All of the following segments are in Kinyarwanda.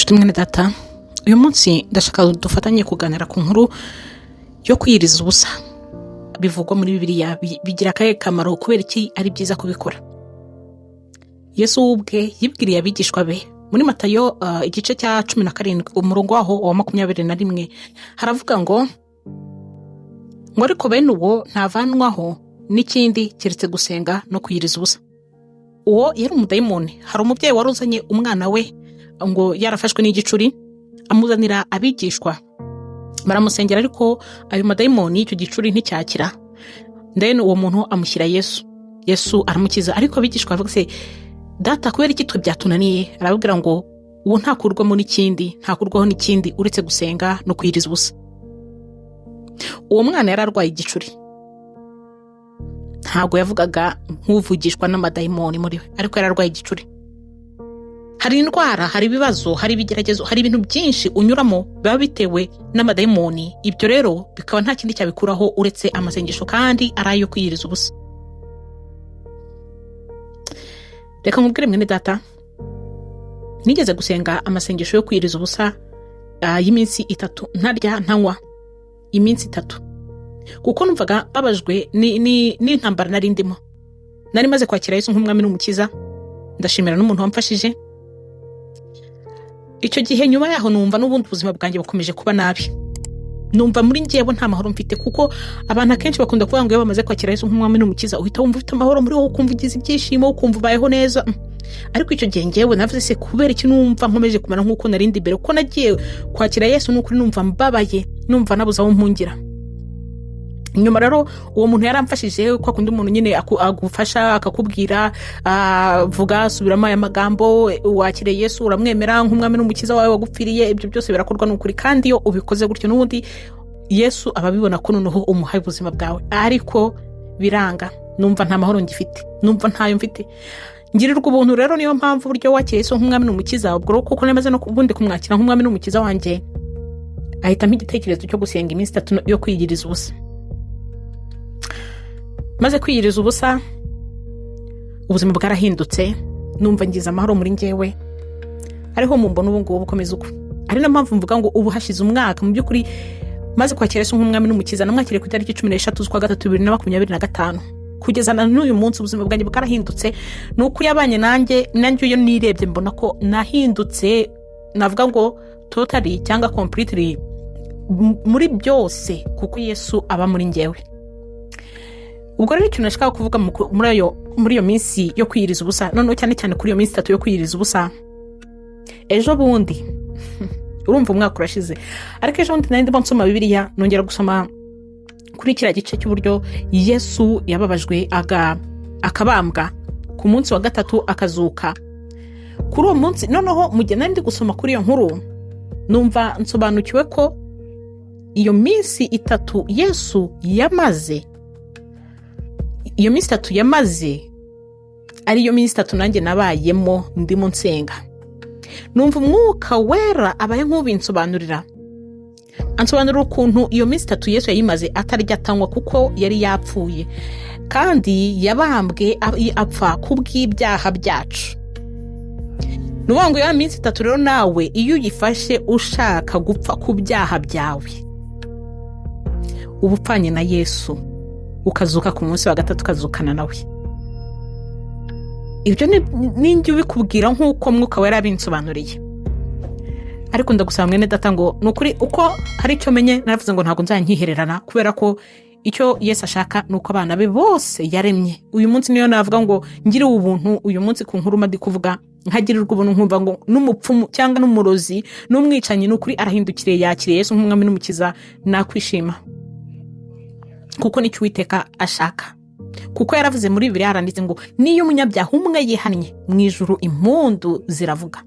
nshuti mwene data, uyu munsi ndashaka dufatanye kuganira ku nkuru yo kwiyiriza ubusa bivugwa muri Bibiliya. Bigira akahe kamaro? Kubera iki ari byiza kubikora? Yesu ubwe yibwiriye abigishwa be muri Matayo igice cya 17 umurongo waho wa 21 haravuga ngo ariko bene uwo ntavanwaho n'ikindi keretse gusenga no kwiyiriza ubusa. Uwo yari umudayimoni. Hari umubyeyi wari uzanye umwana we ngo yarafashwe n'igicuri, amuzanira abigishwa baramusengera, ariko ayo madayimoni icyo gicuri nticyakira. Then uwo muntu amushyira Yesu aramukiza, ariko abigishwa bavuga se, data kubera iki twe byatunaniye? Arababwira ngo uwo ntakurwaho n'ikindi uretse gusenga no kwiyiriza ubusa. Uwo mwana yari arwaye igicuri, ntabwo yavugaga nk'uvugishwa n'amadayimoni muri we, ariko yari arwaye igicuri. Hari indwara, hari ibibazo, hari ibigeragezo, hari ibintu byinshi unyuramo biba bitewe n'amadayimoni. Ibyo rero bikaba nta kindi cyabikuraho uretse amasengesho, kandi ari ayo kwiyiriza ubusa. Reka nkubwire mwene data, nigeze gusenga amasengesho yo kwiyiriza ubusa y'iminsi 3, ntarya ntanywa iminsi 3, kuko numvaga babajwe n'intambara nari ndimo. Nari maze kwakira Yesu nk'umwami n'umukiza, ndashimira n'umuntu wamfashije. Icyo gihe nyuma yaho numva n'ubundi ubuzima bwanjye bukomeje kuba nabi. Numva muri njyewe nta mahoro mfite, kuko abantu akenshi bakunda kuvuga ngo iyo bamaze kwakira Yesu nk'umwami n'umukiza uhita wumva ufite amahoro muri wowe, ukumva ugize ibyishimo, ukumva ubayeho neza. Ariko icyo gihe njyewe navuze se, kubera iki numva nkomeje kumera nk'uko nari ndi mbere? Uko nagiye kwakira Yesu n'ukuri numva mbabaye, numva nabuze aho mpungira. Nyuma rero uwo muntu yaramfashije, kwa kundi umuntu nyine agufasha akakubwira vuga subiramo aya magambo, wakire Yesu uramwemera nk'umwami n'umukiza wawe wagupfiriye. Ibyo byose birakorwa n'ukuri, kandi iyo ubikoze gutyo n'ubundi Yesu ababibona ko noneho umuhaye ubuzima bwawe. Ariko biranga, numva nta mahoro ngifite, numva ntayo mfite. Ngirirwa ubuntu rero, niyo mpamvu buryo wakire Yesu nk'umwami n'umukiza, ubwo kuko nemaze no kubundi kumwakira nk'umwami n'umukiza wanjye, ahitamo igitekerezo cyo gusenga iminsi 3 yo kwiyiriza ubusa. Maze kwiyiriza ubusa, ubuzima bwarahindutse, numva ngize amahoro muri njyewe. Ariho mumbona ubu ngubu bukomeza uko. Ari na mpamvu mvuga ngo ubu hashize umwaka mu by'ukuri maze kwakira Yesu nk'umwami n'umukiza. Namwakiriye ku itariki 13 z'ukwa 3 2025. Kugeza na n'uyu munsi ubuzima bwanjye bwarahindutse. Nuko yabanye nanjye iyo nirebye mbona ko nahindutse, navuga ngo totally cyangwa completely muri byose, kuko Yesu aba muri njyewe. Ubwo rero ikintu nashaka kuvuga muri iyo minsi yo kwiyiriza ubusa, noneho cyane kuri iyo minsi 3 yo kwiyiriza ubusa, ejo bundi urumva umwaka urashize, ariko ejo bundi nari ndimo nsoma Bibiliya, nongera gusoma kuri kiriya gice cy'uburyo Yesu yababajwe akabambwa, ku munsi wa 3 akazuka. Kuri uwo munsi noneho mu gihe nari ndi gusoma kuri iyo nkuru, numva nsobanukiwe ko iyo minsi 3 Yesu yamaze, iyo minsi 3 yamaze ari yo minsi 3 nanjye nabayemo ndimo nsenga. Numva umwuka wera abaye nk'ubinsobanurira, ansobanurira ukuntu iyo minsi 3 Yesu yayimaze atarya atanywa, kuko yari yapfuye kandi yabambwe apfa kubw'ibyaha byacu. Nuvuga ngo ya minsi 3 rero nawe iyo uyifashe ushaka gupfa ku byaha byawe, ubupfanye na Yesu, ukazuka ku munsi wa 3 ukazukana nawe. Ibyo ninjye ubikubwira nk'uko mwuka wera abinsobanuriye. Ariko ndagusaba mwene data ngo nukuri uko hari icyo menye, naravuze ngo ntabwo nzanyihererana, kubera ko icyo Yesu ashaka nuko abana be bose yaremye. Uyu munsi niyo navuga ngo ngire ubuntu uyu munsi ku nkuru madi kuvuga, nkagirirwa ubuntu nkumva ngo n'umupfumu cyangwa n'umurozi n'umwicanyi nukuri arahindukire yakire Yesu nk'umwami n'umukiza, nakwishima, kuko nicyo Uwiteka ashaka. Kuko yaravuze muri Bibiliya, yaranditse ngo niyo umunyabyaha umwe yihannye, mu ijuru impundu ziravuga.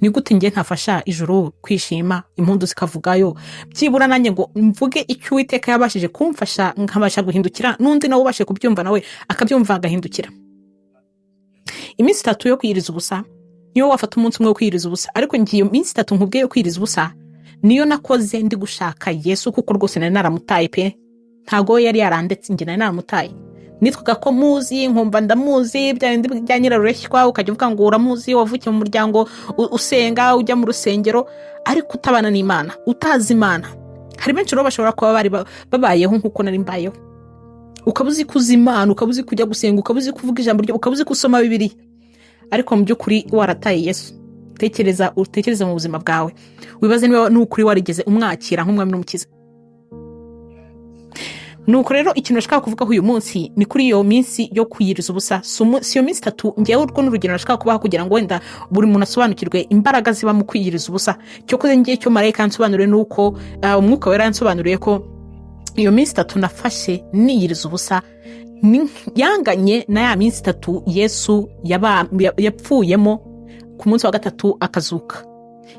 Ni gute ngiye ntafasha ijuru kwishima, impundu zikavugayo? Byibura nanjye ngo mvuge icyo Uwiteka yabashije kumfasha, nkabasha guhindukira, n'undi nawe ubashe kubyumva nawe akabyumva agahindukira. Iminsi 3 yo kwiyiriza ubusa, niyo wafata umunsi umwe wo kwiyiriza ubusa, ariko ngiye iyo minsi 3 nkubwiye yo kwiyiriza ubusa niyo nakoze ndi gushaka Yesu, kuko rwose nari naramutaye pe. Ntago yari yarandetse, njye nari naramutaye. nitwaga ko muzi nkumva ndamuzi bya nyirarureshywa, ukajya uvuga ngo uramuzi, wavukiye mu muryango usenga, ujya mu rusengero, ariko utabana n'Imana, utazi Imana. Hari benshi rero bashobora kuba bari babayeho nk'uko nari mbayeho, ukaba uzi kuza Imana, ukaba uzi kujya gusenga, ukaba uzi kuvuga ijambo rye, ukaba uzi gusoma Bibiliya, ariko mu by'ukuri warataye Yesu. Utekereza mu buzima bwawe, wibaze niba n'ukuri warigeze umwakira nk'umwami n'umukiza. Nuko rero ikintu nashaka kuvuga uyu munsi ni kuri iyo minsi yo kwiyiriza ubusa. Si iyo minsi 3, ngewe urwo n'urugero nashaka kubaha kugira ngo wenda buri muntu asobanukirwe imbaraga ziba mu kwiyiriza ubusa. Cyo koze ngiye cyo marayika yansobanuriye nuko umwuka wera yansobanuriye ko iyo minsi 3 nafashe niyiriza ubusa yanganye na ya minsi 3 Yesu yapfuyemo ku munsi wa 3 akazuka.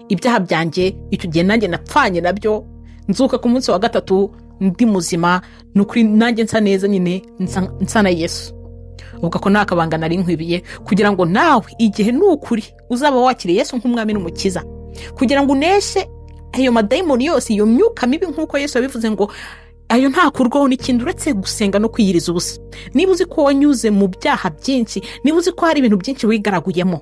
Ibyaha byanjye icyo gihe nanjye napfanye nabyo, nzuka ku munsi wa 3 ndi muzima, nukuri nanjye nsa neza nyine nsa na Yesu. Uvuga ko nakabanga nari nkwibiye kugira ngo nawe igihe nukuri uzaba wakiriye Yesu nk'umwami n'umukiza, kugira ngo uneshe ayo madayimoni yose, iyo myuka mibi nk'uko Yesu yabivuze ngo ayo ntakurwaho n'ikindi uretse gusenga no kwiyiriza ubusa. Niba uzi ko wanyuze mu byaha byinshi, niba uzi ko hari ibintu byinshi wigaraguyemo,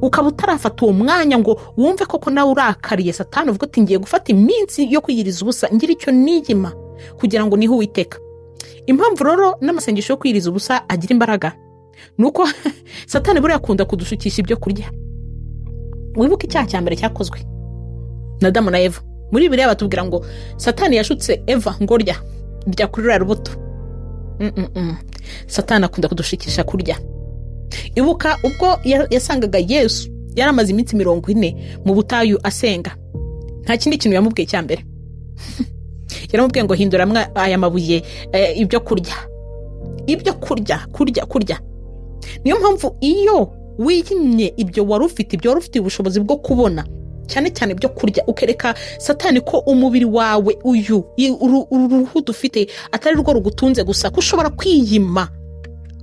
ukaba utarafata uwo mwanya ngo wumve koko nawe urakariye Satani, uvuga ati ngiye gufata iminsi yo kwiyiriza ubusa, ngira icyo niyima kugira ngo niho Uwiteka. Impamvu rero n'amasengesho yo kwiyiriza ubusa agira imbaraga nuko Satani buriya akunda kudushukisha ibyo kurya. Wibuke icyaha cya mbere cyakozwe na Adamu na Eva. Muri Bibiliya batubwira ngo Satani yashutse Eva ngo rya kuri ruriya rubuto. Satani akunda kudushukisha kurya. Ibuka ubwo yasangaga Yesu yaramaze iminsi 40 mu butayu asenga, nta kindi kintu yamubwiye cya mbere. Yaramubwiye ngo hindura aya mabuye ibyo kurya. Niyo mpamvu iyo wiyimye ibyo wari ufite ubushobozi bwo kubona, cyane cyane byo kurya, ukereka Satani ko umubiri wawe uruhu dufite atari rwo rugutunze gusa, ko ushobora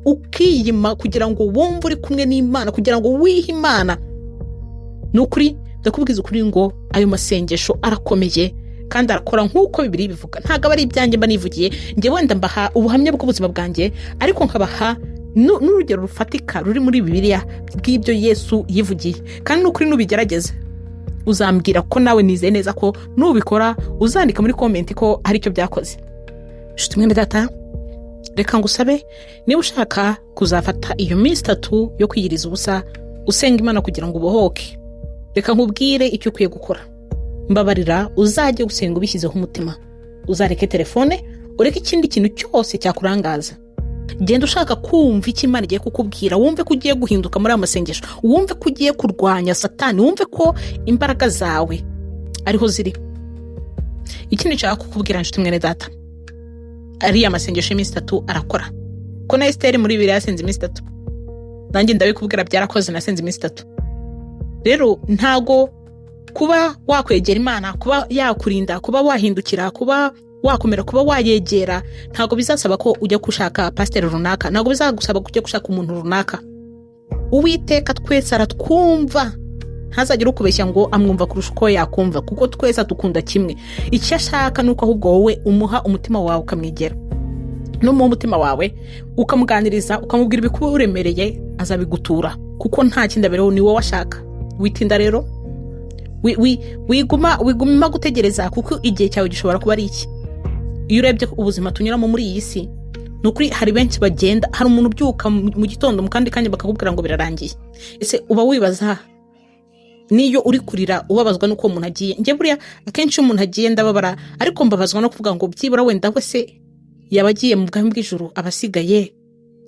ukiyima kugira ngo wumve uri kumwe n'Imana, kugira ngo wihe Imana. Nukuri ndakubwiza ukuri ngo ayo masengesho arakomeye kandi arakora nk'uko Bibiliya bivuga. Ntago ari ibyanjye mba nivugiye, nge wenda mbaha ubuhamya bw'ubuzima bwanjye, ariko nkabaha n'urugero rufatika ruri muri Bibiliya bw'ibyo Yesu yivugiye. Kandi nukuri nubigerageza uzambwira ko nawe nizeye neza ko nubikora uzandika muri comment ko hari icyo byakoze. Nshuti mwene data, reka ngusabe niba ushaka kuzafata iyo minsi 3 yo kwiyiriza ubusa usenga Imana kugira ngo ubohoke, reka nkubwire icyo ukwiye gukora. Mbabarira uzajye gusenga ubishyizeho umutima, uzareke telefone, ureke ikindi kintu cyose cyakurangaza. Genda ushaka kumva icyo Imana igiye kukubwira, wumve ko ugiye guhinduka muri amasengesho, wumve ko ugiye kurwanya Satani, wumve ko imbaraga zawe ariho ziri. Ikindi nshaka kukubwira nshuti mwene data, ari amasengesho y'iminsi 3 arakora. Ko na Esther muri Bibiliya yasenze iminsi 3, nanjye ndabikubwira byarakoze, nasenze iminsi 3. Rero ntago kuba wakwegera Imana, kuba yakurinda, kuba wahindukira, kuba wakomera, kuba wayegera, ntago bizasaba ko ujya gushaka pastor runaka, ntago bizagusaba kujya gushaka umuntu runaka. Uwiteka twese aratwumva, ntazagira ukubeshya ngo amwumva kurusha uko yakumva, kuko twese dukunda kimwe. Icyo ashaka nuko ahubwo wowe umuha umutima wawe ukamwegera, no mu mutima wawe ukamuganiriza, ukamubwira ibikuba uremereye, azabigutura, kuko nta kindi abereho ni wowe ashaka. Witinda rero, wiguma gutegereza, kuko igihe cyawe gishobora kuba ari iki. Iyo urebye ubuzima tunyuramo muri iyi si, nukuri hari benshi bagenda, hari umuntu ubyuka mu gitondo mu kandi kanya bakakubwira ngo birarangiye. Ese uba wibaza niyo uri kurira ubabazwa nuko umuntu agiye? Nge buriya akenshi umuntu agiye ndababara, ariko mbabazwa no kuvuga ngo byibura wenda we se yabagiye mu bwami bw'ijuru, abasigaye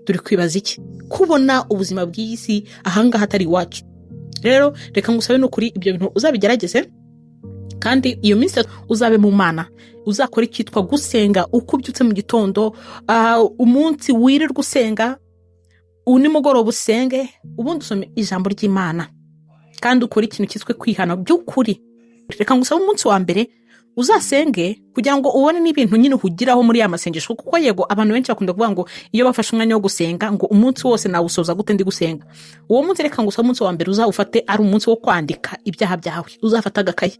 turi kwibaza iki kubona ubuzima bw'iyi si ahangaha atari iwacu. Rero reka ngusabe nukuri ibyo bintu uzabigerageze, kandi iyo minsi uzabe mu Mana, uzakora icyitwa gusenga uko ubyutse mu gitondo, umunsi wirirwa usenga, nimugoroba usenge, ubundi usome ijambo ry'Imana, kandi ukora ikintu cyitwe kwihana by'ukuri. Reka ngusabe umunsi wa mbere uzasenge kugira ngo ubone n'ibintu nyine uhugiraho muri ya masengesho, kuko yego abantu benshi bakunda kuvuga ngo iyo bafashe umwanya wo gusenga ngo umunsi wose nawusoza gute ndi gusenga. Uwo munsi reka ngusabe umunsi wa mbere uzawufate ari umunsi wo kwandika ibyaha byawe. Uzafata agakaye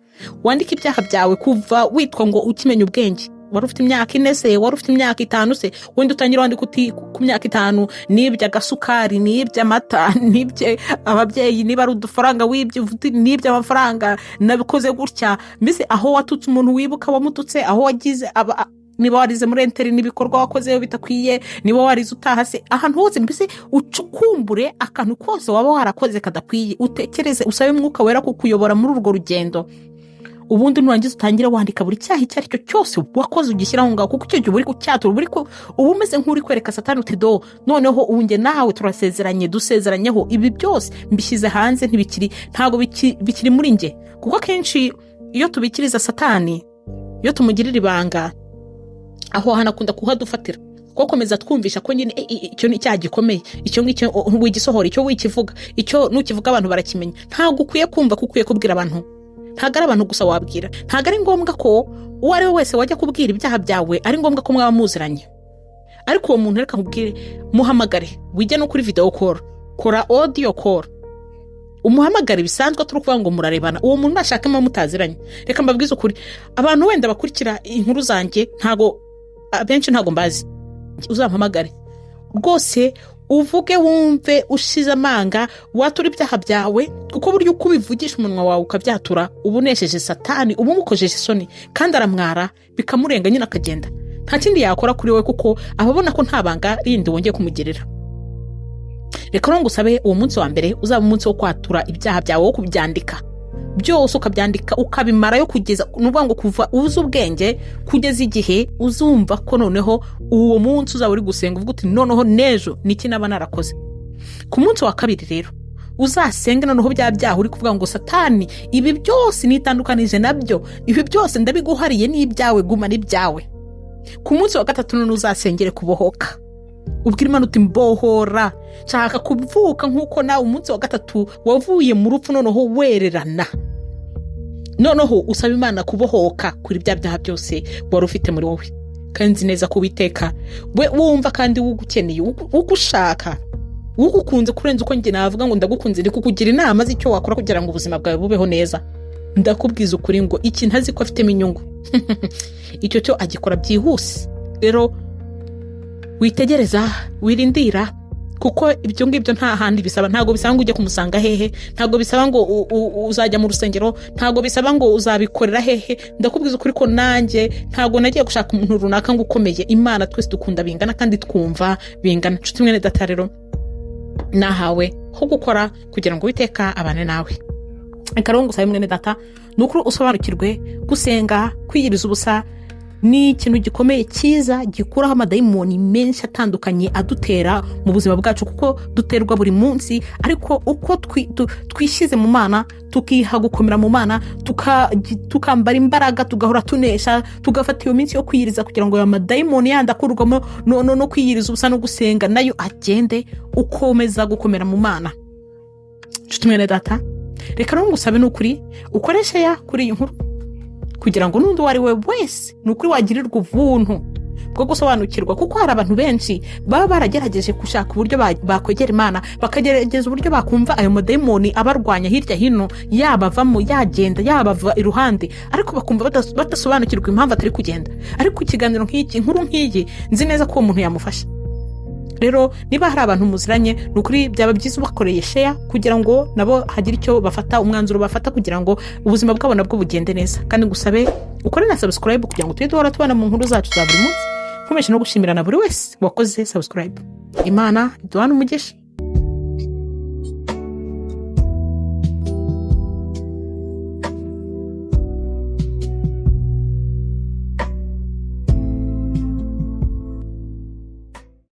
wandika ibyaha byawe kuva witwa ngo ukimenya ubwenge, wari ufite imyaka 4 se, wari ufite imyaka 5 se, wenda utangira wandika uti ku myaka 5 nibye agasukari, nibye amata, nibye ababyeyi, niba ari udufaranga wibye nibye amafaranga nabikoze gutya. Mbese aho watutse umuntu wibuka wamututse, aho wagize niba warize muri enteri n'ibikorwa wakozeyo bitakwiye, niba warize utahase, ahantu hose mbese ucukumbure akantu kose waba warakoze kadakwiye, utekereze, usabe Mwuka Wera kukuyobora muri urwo rugendo. Ubundi nurangiza utangire wandika buri cyaha icyo aricyo cyose wakoze ugishyiraho ngaho, kuko icyo gihe uri kucyatura, ubu umeze nk'uri kwereka Satani uti do noneho unge nawe turasezeranye, dusezeranyeho ibi byose mbishyize hanze, ntago bikiri muri nge. Kuko akenshi iyo tubikiriza Satani, iyo tumugirira ibanga, aho hanakunda kuhadufatira, kuko komeza twumvisha ko nyine icyo ni icyaha gikomeye, icyo ngicyo wigisohora, icyo wikivuga, icyo nukivuga abantu barakimenya. Ntago ukwiye kumva ko ukwiye kubwira abantu, ntago ari abantu gusa wabwira, ntago ari ngombwa ko uwo ari we wese wajya kubwira ibyaha byawe ari ngombwa ko mwaba muziranye. Ariko uwo muntu reka nkubwire, muhamagare, wijya no kuri video call, kora audio call, umuhamagare bisanzwe turi kuvuga ngo murarebana, uwo muntu nashaka mutaziranye. Reka mbabwize ukuri, abantu wenda bakurikira inkuru zanjye ntago abenshi ntago mbazi, uzampamagare rwose uvuge wumve ushize amanga, watura ibyaha byawe, kuko buryo uko ubivugisha umunwa wawe ukabyatura ubunesheje Satani, umukojeje isoni kandi aramwara bikamurenga nyine akagenda, nta kindi yakora kuri we, kuko ababona ko nta banga rindi wongeye kumugirira. Reka rero ngusabe uwo munsi wa mbere uzaba umunsi wo kwatura ibyaha byawe, wo kubyandika byose, ukabyandika ukabimarayo kugeza nuvuga ngo kuva uzi ubwenge kugeza igihe uzumva ko noneho uwo munsi uzaba uri gusenga uvuga uti noneho nejo niki naba narakoze. Ku munsi wa kabiri rero uzasenge noneho bya byaha uri kuvuga ngo Satani ibi byose nitandukanije nabyo, ibi byose ndabiguhariye n'ibyawe, guma n'ibyawe. Ku munsi wa gatatu none uzasengere kubohoka, ubwira Imana uti mbohora, nshaka kuvuka nk'uko nawe umunsi wa gatatu wavuye mu rupfu noneho wererana. Noneho usaba Imana kubohoka kuri bya byaha byose wari ufite muri wowe, kandi neza ko Uwiteka we wumva kandi wugukeneye, ugushaka, ugukunze kurenza uko njye navuga ngo ndagukunze, ndi kukugira inama z'icyo wakora kugira ngo ubuzima bwawe bubeho neza. Ndakubwiza ukuri ngo iki ntazi ko afitemo inyungu icyo cyo agikora byihuse. Rero witegereza, wirindira, kuko ibyo ngibyo nta handi bisaba. Ntago bisaba ngo ujye kumusanga hehe, ntago bisaba ngo uzajya mu rusengero, ntago bisaba ngo uzabikorera hehe. Ndakubwiza ukuri ko nanjye ntago nagiye gushaka umuntu runaka ngo ukomeye. Imana twese dukunda bingana kandi twumva bingana. Nshuti mwene data rero, nahawe ho gukora kugira ngo Uwiteka abane nawe. Reka rero ngusabe mwene data, nukuri usobanukirwe gusenga, kwiyiriza ubusa ni ikintu gikomeye cyiza gikuraho amadayimoni menshi atandukanye adutera mu buzima bwacu, kuko duterwa buri munsi. Ariko uko twishyize mu Mana, tukiha gukomera mu Mana, tukambara imbaraga, tugahora tunesha, tugafata iyo minsi yo kwiyiriza kugira ngo amadayimoni yandi akurwamo no kwiyiriza ubusa no gusenga nayo agende, ukomeza gukomera mu Mana. Nshuti mwene data, reka rero ngusabe n'ukuri ukoreshe ya kuri iyi nkuru kugira ngo n'undi wari we wese n'ukuri wagirirwa ubuntu bwo gusobanukirwa, kuko hari abantu benshi baba baragerageje gushaka uburyo bakwegera Imana, bakagerageza uburyo bakumva ayo madayimoni abarwanya hirya hino, yabavamo, yagenda, yabava iruhande, ariko bakumva badasobanukirwa impamvu atari kugenda. Ariko ikiganiro nk'iki, inkuru nk'iyi, nzi neza ko uwo muntu yamufasha. Rero niba hari abantu muziranye, n'ukuri byaba byiza ubakoreye share kugira ngo nabo hagira icyo bafata, umwanzuro bafata, kugira ngo ubuzima bwabo nabwo bugende neza. Kandi ngusabe ukore na subscribe kugira ngo tujye duhora tubana mu nkuru zacu za buri munsi. Nkomeje no gushimira na buri wese wakoze subscribe. Imana iduhane umugisha.